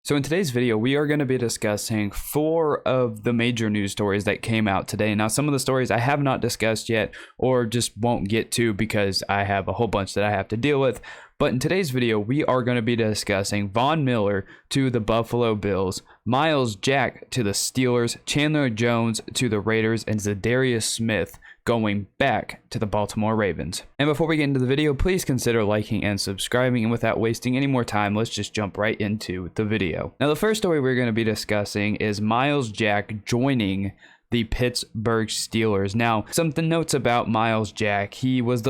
So in today's video, we are going to be discussing 4 of the major news stories that came out today. Now, some of the stories I have not discussed yet or just won't get to because I have a whole bunch that I have to deal with. But in today's video, we are going to be discussing Von Miller to the Buffalo Bills, Myles Jack to the Steelers, Chandler Jones to the Raiders, and Darius Smith going back to the Baltimore Ravens. And before we get into the video, please consider liking and subscribing. And without wasting any more time, let's just jump right into the video. Now, the first story we're going to be discussing is Myles Jack joining the Pittsburgh Steelers. Now, some notes about Myles Jack. He was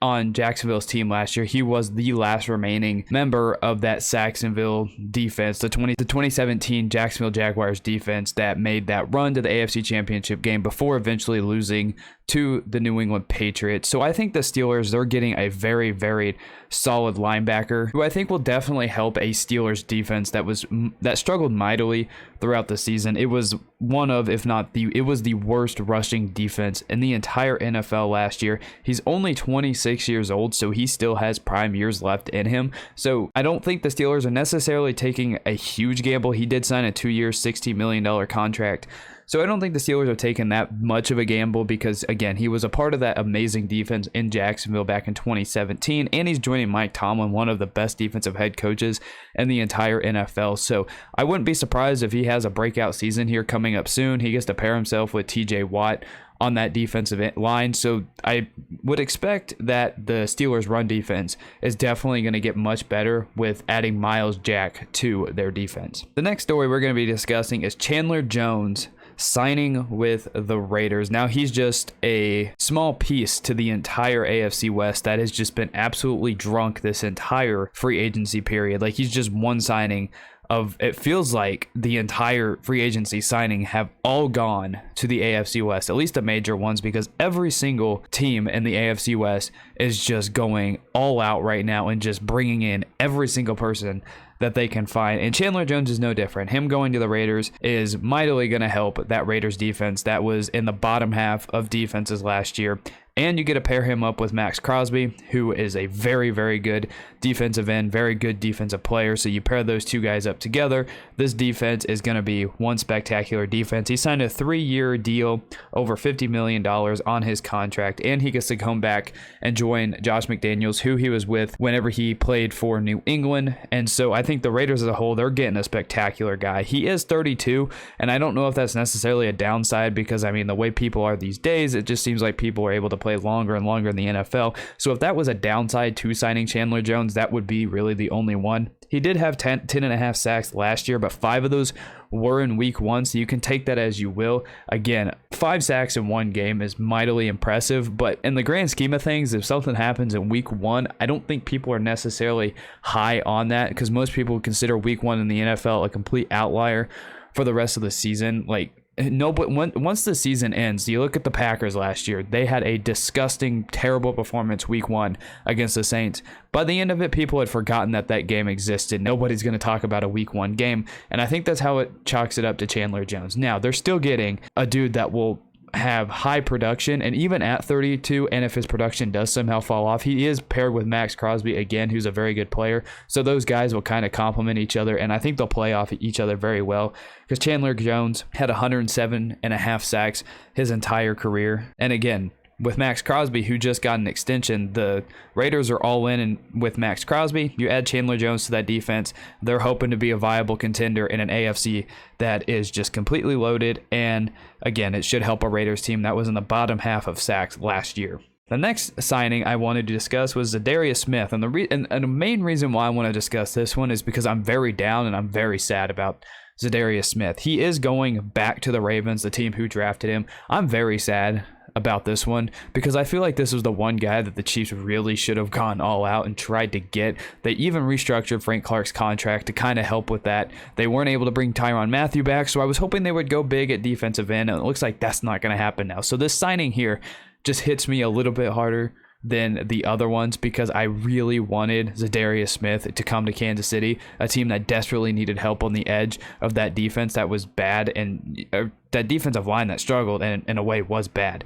on Jacksonville's team last year. He was the last remaining member of that Saxonville defense, the 2017 Jacksonville Jaguars defense that made that run to the AFC Championship game before eventually losing to the New England Patriots. So I think the Steelers, they're getting a very, very solid linebacker who I think will definitely help a Steelers defense that struggled mightily throughout the season. It was one of, if not it was the worst rushing defense in the entire NFL last year. He's only 26 years old, so he still has prime years left in him. So I don't think the Steelers are necessarily taking a huge gamble. He did sign a 2-year, $60 million contract. So I don't think the Steelers are taking that much of a gamble because, again, he was a part of that amazing defense in Jacksonville back in 2017, and he's joining Mike Tomlin, one of the best defensive head coaches in the entire NFL. So I wouldn't be surprised if he has a breakout season here coming up soon. He gets to pair himself with TJ Watt on that defensive line. So I would expect that the Steelers' run defense is definitely going to get much better with adding Myles Jack to their defense. The next story we're going to be discussing is Chandler Jones signing with the Raiders. Now, he's just a small piece to the entire AFC West that has just been absolutely drunk this entire free agency period. Like, he's just one signing of, it feels like the entire free agency signing have all gone to the AFC West, at least the major ones, because every single team in the AFC West is just going all out right now and just bringing in every single person that they can find. And Chandler Jones is no different. Him going to the Raiders is mightily going to help that Raiders defense that was in the bottom half of defenses last year. And you get to pair him up with Max Crosby, who is a very, very good defensive end, very good defensive player. So you pair those two guys up together, this defense is going to be one spectacular defense. He signed a 3-year deal, over $50 million on his contract, and he gets to come back and join Josh McDaniels, who he was with whenever he played for New England. And so I think the Raiders as a whole, they're getting a spectacular guy. He is 32, and I don't know if that's necessarily a downside because, I mean, the way people are these days, it just seems like people are able to play longer and longer in the NFL. So if that was a downside to signing Chandler Jones, that would be really the only one. He did have 10 and a half sacks last year, but 5 of those were in week 1, so you can take that as you will. Again, 5 sacks in one game is mightily impressive, but in the grand scheme of things, if something happens in week 1, I don't think people are necessarily high on that because most people consider week 1 in the NFL a complete outlier for the rest of the season. Like, no, but once the season ends, you look at the Packers last year, they had a disgusting, terrible performance week 1 against the Saints. By the end of it, people had forgotten that game existed. Nobody's going to talk about a week 1 game. And I think that's how it chalks it up to Chandler Jones. Now, they're still getting a dude that will have high production, and even at 32, and if his production does somehow fall off, he is paired with Max Crosby again, who's a very good player. So those guys will kind of complement each other, and I think they'll play off each other very well because Chandler Jones had 107 and a half sacks his entire career. And again, with Max Crosby, who just got an extension, the Raiders are all in, and with Max Crosby, you add Chandler Jones to that defense, they're hoping to be a viable contender in an AFC that is just completely loaded, and again, it should help a Raiders team that was in the bottom half of sacks last year. The next signing I wanted to discuss was Darius Smith, and the main reason why I want to discuss this one is because I'm very down and I'm very sad about Darius Smith. He is going back to the Ravens, the team who drafted him. I'm very sad about this one because I feel like this was the one guy that the Chiefs really should have gone all out and tried to get. They even restructured Frank Clark's contract to kind of help with that. They weren't able to bring Tyrann Mathieu back, so I was hoping they would go big at defensive end, and it looks like that's not going to happen now. So this signing here just hits me a little bit harder than the other ones because I really wanted Darius Smith to come to Kansas City, a team that desperately needed help on the edge of that defense that was bad, and that defensive line that struggled and in a way was bad.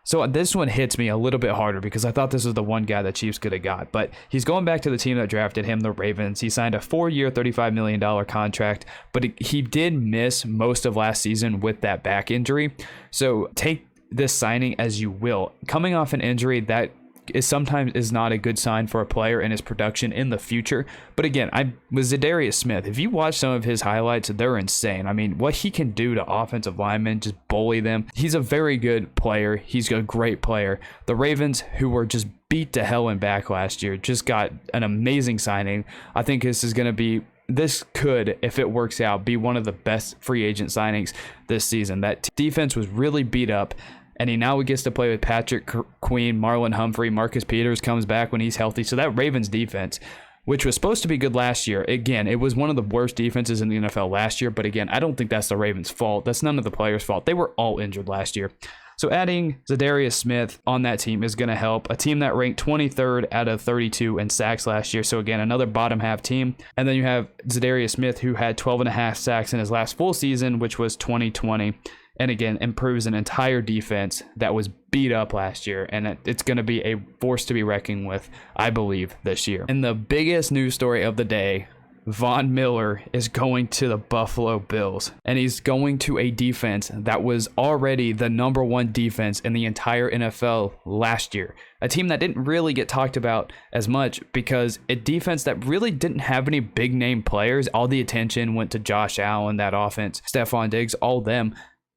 So this one hits me a little bit harder because I thought this was the one guy the Chiefs could have got. But he's going back to the team that drafted him, the Ravens. He signed a 4-year, $35 million contract, but he did miss most of last season with that back injury. So take this signing as you will. Coming off an injury, that sometimes is not a good sign for a player and his production in the future. But again, I was Darius Smith. If you watch some of his highlights, they're insane. I mean, what he can do to offensive linemen, just bully them. He's a very good player. He's a great player. The Ravens, who were just beat to hell and back last year, just got an amazing signing. I think this could, if it works out, be one of the best free agent signings this season. That defense was really beat up, and he now gets to play with Patrick Queen, Marlon Humphrey, Marcus Peters comes back when he's healthy. So that Ravens defense, which was supposed to be good last year, again, it was one of the worst defenses in the NFL last year. But again, I don't think that's the Ravens' fault. That's none of the players' fault. They were all injured last year. So adding Darius Smith on that team is going to help a team that ranked 23rd out of 32 in sacks last year. So again, another bottom half team. And then you have Darius Smith, who had 12.5 sacks in his last full season, which was 2020. And again, improves an entire defense that was beat up last year. And it's going to be a force to be reckoned with, I believe, this year. And the biggest news story of the day, Von Miller is going to the Buffalo Bills. And he's going to a defense that was already the number one defense in the entire NFL last year. A team that didn't really get talked about as much because a defense that really didn't have any big name players. All the attention went to Josh Allen, that offense, Stephon Diggs, all them.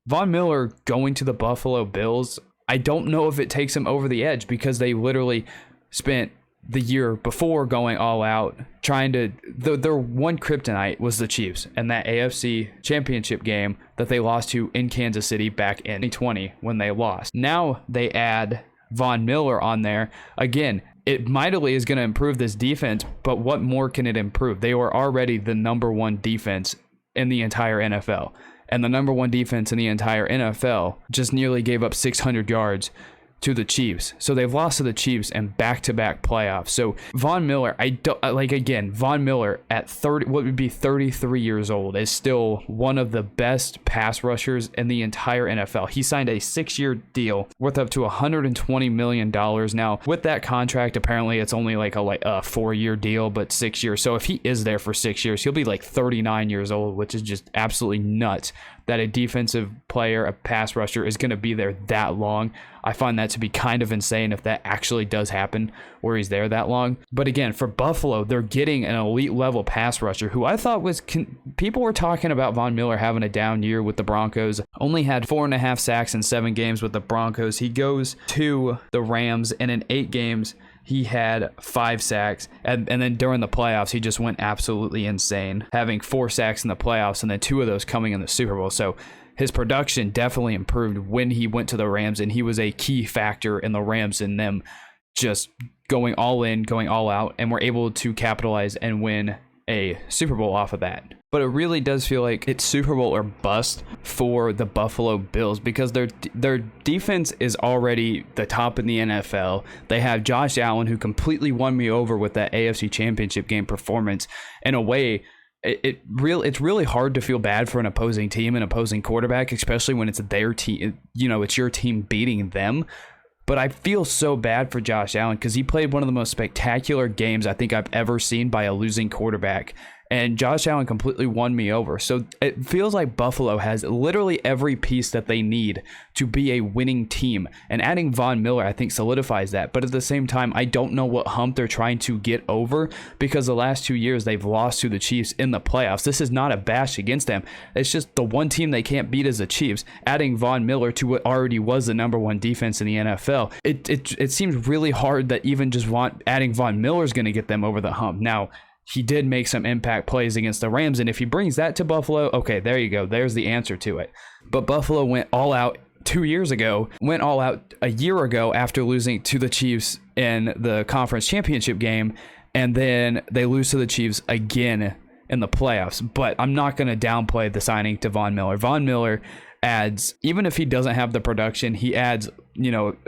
Von Miller going to the Buffalo Bills, I don't know if it takes him over the edge because they literally spent the year before going all out trying to, their one kryptonite was the Chiefs and that AFC championship game that they lost to in Kansas City back in 2020 when they lost. Now they add Von Miller on there. Again, it mightily is going to improve this defense, but what more can it improve? They were already the number one defense in the entire NFL. And the number one defense in the entire NFL just nearly gave up 600 yards to the Chiefs. So they've lost to the Chiefs in back-to-back playoffs. So Von Miller, Von Miller at 30, what would be 33 years old, is still one of the best pass rushers in the entire NFL. He signed a 6-year deal worth up to $120 million. Now, with that contract, apparently it's only like a 4-year deal, but 6 years. So if he is there for 6 years, he'll be like 39 years old, which is just absolutely nuts that a defensive player, a pass rusher, is going to be there that long. I find that to be kind of insane if that actually does happen where he's there that long. But again, for Buffalo, they're getting an elite level pass rusher who I thought was, people were talking about Von Miller having a down year with the Broncos. Only had 4.5 sacks in 7 games with the Broncos. He goes to the Rams, and in 8 games, he had 5 sacks, and then during the playoffs, he just went absolutely insane, having 4 sacks in the playoffs, and then 2 of those coming in the Super Bowl. So his production definitely improved when he went to the Rams, and he was a key factor in the Rams and them just going all in, going all out, and were able to capitalize and win a Super Bowl off of that. But it really does feel like it's Super Bowl or bust for the Buffalo Bills because their defense is already the top in the NFL. They have Josh Allen, who completely won me over with that AFC Championship game performance. In a way, it's really hard to feel bad for an opposing team and opposing quarterback, especially when it's their team. It's your team beating them. But I feel so bad for Josh Allen because he played one of the most spectacular games I think I've ever seen by a losing quarterback. And Josh Allen completely won me over. So it feels like Buffalo has literally every piece that they need to be a winning team. And adding Von Miller, I think, solidifies that. But at the same time, I don't know what hump they're trying to get over because the last 2 years they've lost to the Chiefs in the playoffs. This is not a bash against them. It's just the one team they can't beat is the Chiefs. Adding Von Miller to what already was the number one defense in the NFL, it seems really hard that even just adding Von Miller is going to get them over the hump. Now, he did make some impact plays against the Rams, and if he brings that to Buffalo, okay, there you go. There's the answer to it. But Buffalo went all out 2 years ago, went all out a year ago after losing to the Chiefs in the conference championship game, and then they lose to the Chiefs again in the playoffs. But I'm not going to downplay the signing to Von Miller. Von Miller adds, even if he doesn't have the production, he adds,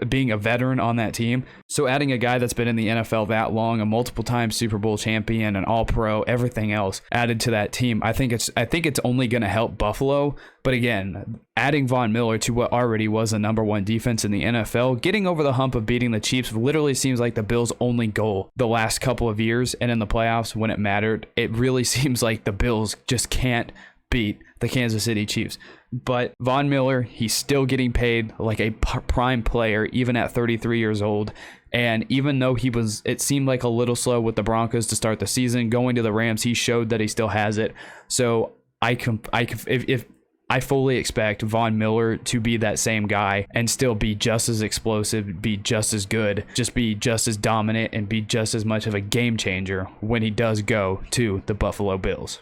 being a veteran on that team. So adding a guy that's been in the NFL that long, a multiple time Super Bowl champion, an all-pro, everything else added to that team, I think it's only going to help Buffalo. But again, adding Von Miller to what already was the number one defense in the NFL, getting over the hump of beating the Chiefs literally seems like the Bills' only goal the last couple of years. And in the playoffs, when it mattered, it really seems like the Bills just can't beat the Kansas City Chiefs. But Von Miller, he's still getting paid like a prime player, even at 33 years old. And even though it seemed like a little slow with the Broncos to start the season, going to the Rams, he showed that he still has it. So I fully expect Von Miller to be that same guy and still be just as explosive, be just as good, just be just as dominant, and be just as much of a game changer when he does go to the Buffalo Bills.